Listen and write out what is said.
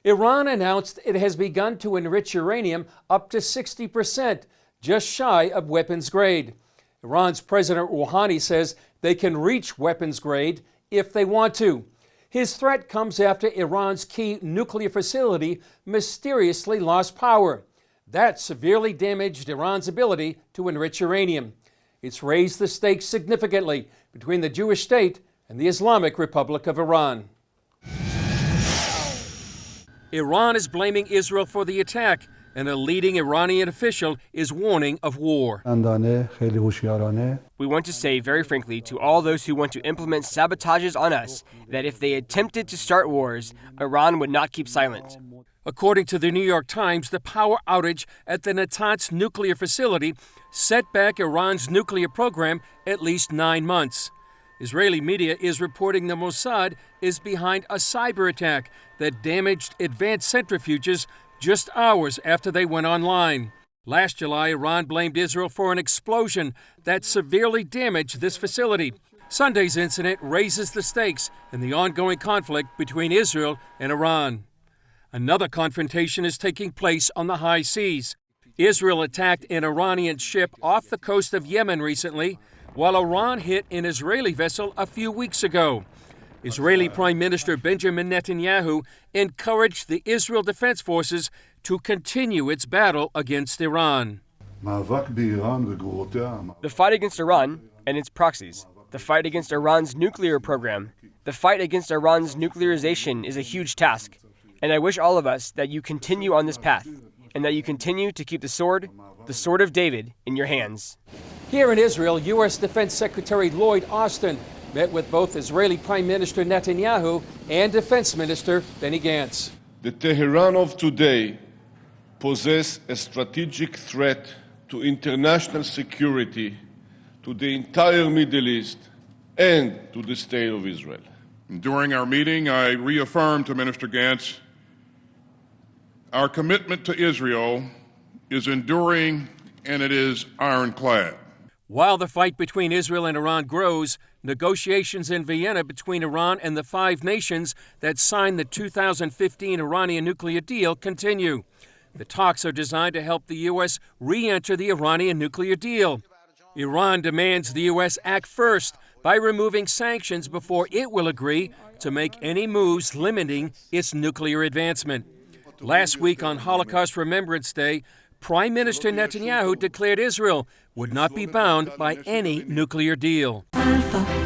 Iran announced it has begun to enrich uranium up to 60%, just shy of weapons grade. Iran's President Rouhani says they can reach weapons grade if they want to. His threat comes after Iran's key nuclear facility mysteriously lost power. That severely damaged Iran's ability to enrich uranium. It's raised the stakes significantly between the Jewish state and the Islamic Republic of Iran. Iran is blaming Israel for the attack, and a leading Iranian official is warning of war. We want to say very frankly to all those who want to implement sabotages on us that if they attempted to start wars, Iran would not keep silent. According to the New York Times, the power outage at the Natanz nuclear facility set back Iran's nuclear program at least 9 months. Israeli media is reporting the Mossad is behind a cyber attack that damaged advanced centrifuges just hours after they went online. Last July, Iran blamed Israel for an explosion that severely damaged this facility. Sunday's incident raises the stakes in the ongoing conflict between Israel and Iran. Another confrontation is taking place on the high seas. Israel attacked an Iranian ship off the coast of Yemen recently, while Iran hit an Israeli vessel a few weeks ago. Israeli Prime Minister Benjamin Netanyahu encouraged the Israel Defense Forces to continue its battle against Iran. The fight against Iran and its proxies, the fight against Iran's nuclear program, the fight against Iran's nuclearization is a huge task. And I wish all of us that you continue on this path, and that you continue to keep the sword of David, in your hands. Here in Israel, U.S. Defense Secretary Lloyd Austin met with both Israeli Prime Minister Netanyahu and Defense Minister Benny Gantz. The Tehran of today poses a strategic threat to international security, to the entire Middle East, and to the state of Israel. During our meeting, I reaffirmed to Minister Gantz our commitment to Israel is enduring and it is ironclad. While the fight between Israel and Iran grows, negotiations in Vienna between Iran and the 5 nations that signed the 2015 Iranian nuclear deal continue. The talks are designed to help the U.S. re-enter the Iranian nuclear deal. Iran demands the U.S. act first by removing sanctions before it will agree to make any moves limiting its nuclear advancement. Last week on Holocaust Remembrance Day, Prime Minister Netanyahu declared Israel would not be bound by any nuclear deal. Alpha.